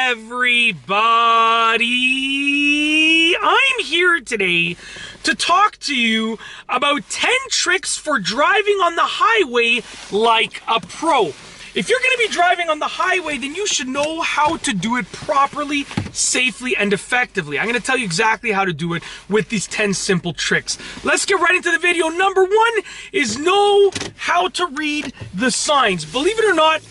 everybody! I'm here today to talk to you about 10 tricks for driving on the highway like a pro. If you're going to be driving on the highway, then you should know how to do it properly, safely, and effectively. I'm going to tell you exactly how to do it with these 10 simple tricks. Let's get right into the video. Number one is know how to read the signs. Believe it or not,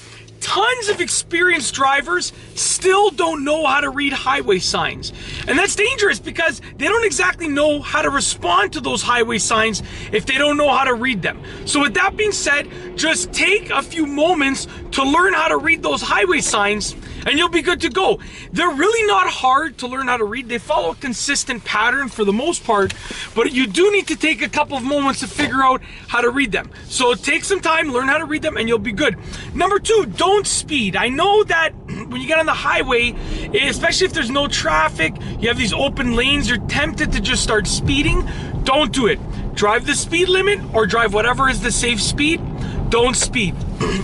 tons of experienced drivers still don't know how to read highway signs. And that's dangerous because they don't exactly know how to respond to those highway signs if they don't know how to read them. So with that being said, just take a few moments to learn how to read those highway signs and you'll be good to go. They're really not hard to learn how to read. They follow a consistent pattern for the most part, but you do need to take a couple of moments to figure out how to read them. So take some time, learn how to read them, and you'll be good. Number two, don't speed. I know that when you get on the highway, especially if there's no traffic, you have these open lanes, you're tempted to just start speeding. Don't do it. Drive the speed limit or drive whatever is the safe speed. Don't speed.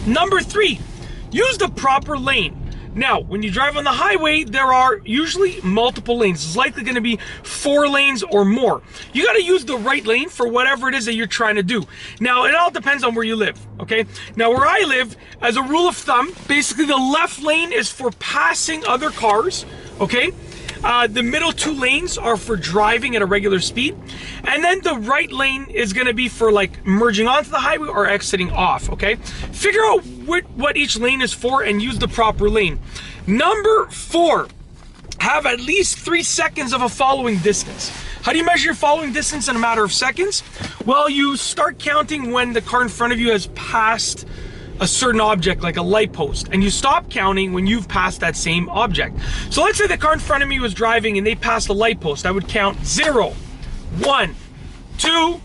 Number three, use the proper lane. Now, when you drive on the highway, there are usually multiple lanes. It's likely going to be 4 lanes or more. You got to use the right lane for whatever it is that you're trying to do. Now, it all depends on where you live, okay? Now, where I live, as a rule of thumb, basically the left lane is for passing other cars, okay? The middle 2 lanes are for driving at a regular speed. And then the right lane is going to be for like merging onto the highway or exiting off, okay? Figure out what each lane is for and use the proper lane. Number 4, have at least 3 seconds of a following distance. How do you measure your following distance in a matter of seconds? Well, you start counting when the car in front of you has passed a certain object like a light post, and you stop counting when you've passed that same object. So let's say the car in front of me was driving and they passed a light post. I would count 0, 1, 2,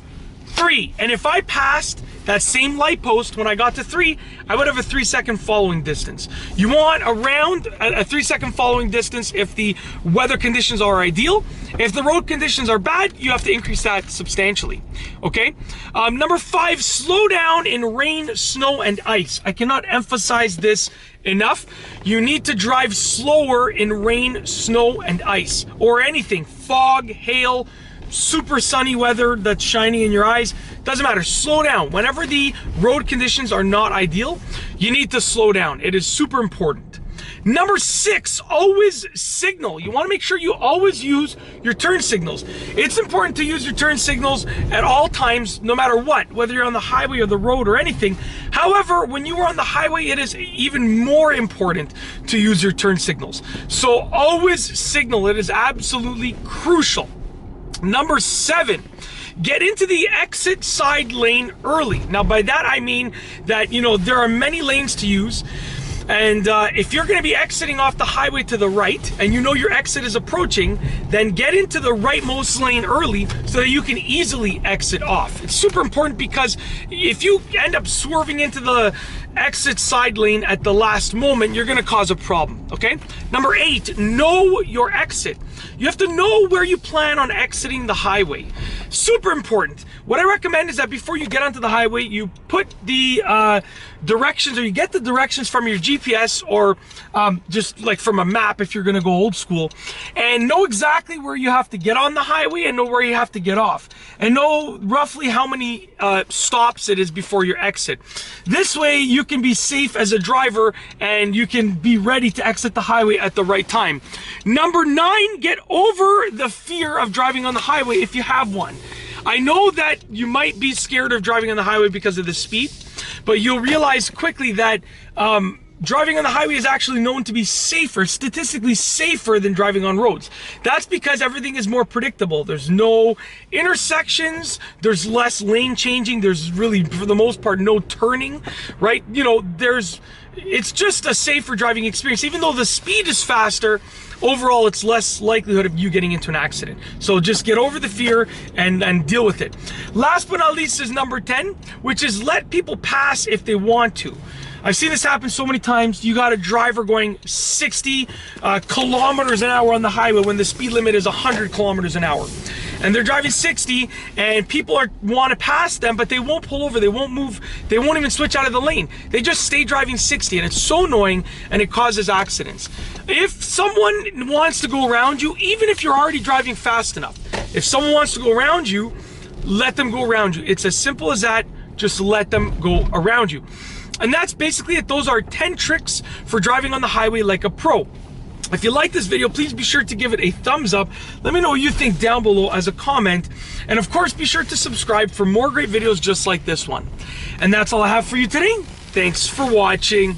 3. And if I passed that same light post when I got to 3, I would have a 3-second following distance. You want around a 3-second following distance if the weather conditions are ideal. If the road conditions are bad, you have to increase that substantially, okay? Number 5, slow down in rain, snow, and ice. I cannot emphasize this enough. You need to drive slower in rain, snow, and ice, or anything, fog, hail, super sunny weather that's shining in your eyes. Doesn't matter, slow down. Whenever the road conditions are not ideal, you need to slow down. It is super important. Number 6, always signal. You want to make sure you always use your turn signals. It's important to use your turn signals at all times, no matter what, whether you're on the highway or the road or anything. However, when you are on the highway, it is even more important to use your turn signals. So always signal. It is absolutely crucial. Number 7, get into the exit side lane early. Now by that I mean that, there are many lanes to use. And if you're going to be exiting off the highway to the right and you know your exit is approaching, then get into the rightmost lane early so that you can easily exit off. It's super important because if you end up swerving into the exit side lane at the last moment, you're going to cause a problem, okay? Number 8, know your exit. You have to know where you plan on exiting the highway. Super important. What I recommend is that before you get onto the highway, you put the directions, or you get the directions from your GPS, or just like from a map if you're going to go old school, and know exactly where you have to get on the highway and know where you have to get off, and know roughly how many stops it is before your exit. This way you can be safe as a driver and you can be ready to exit the highway at the right time. Number 9, get over the fear of driving on the highway if you have one. I know that you might be scared of driving on the highway because of the speed, but you'll realize quickly that driving on the highway is actually known to be safer, statistically safer than driving on roads. That's because everything is more predictable. There's no intersections, there's less lane changing, there's really, for the most part, no turning, right? It's just a safer driving experience. Even though the speed is faster, overall it's less likelihood of you getting into an accident. So just get over the fear and deal with it. Last but not least is number 10, which is let people pass if they want to. I've seen this happen so many times. You got a driver going 60 kilometers an hour on the highway when the speed limit is 100 kilometers an hour. And they're driving 60 and people want to pass them, but they won't pull over, they won't move, they won't even switch out of the lane. They just stay driving 60 and it's so annoying and it causes accidents. If someone wants to go around you, even if you're already driving fast enough, if someone wants to go around you, let them go around you. It's as simple as that. Just let them go around you. And that's basically it. Those are 10 tricks for driving on the highway like a pro. If you like this video, please be sure to give it a thumbs up. Let me know what you think down below as a comment. And of course, be sure to subscribe for more great videos just like this one. And that's all I have for you today. Thanks for watching.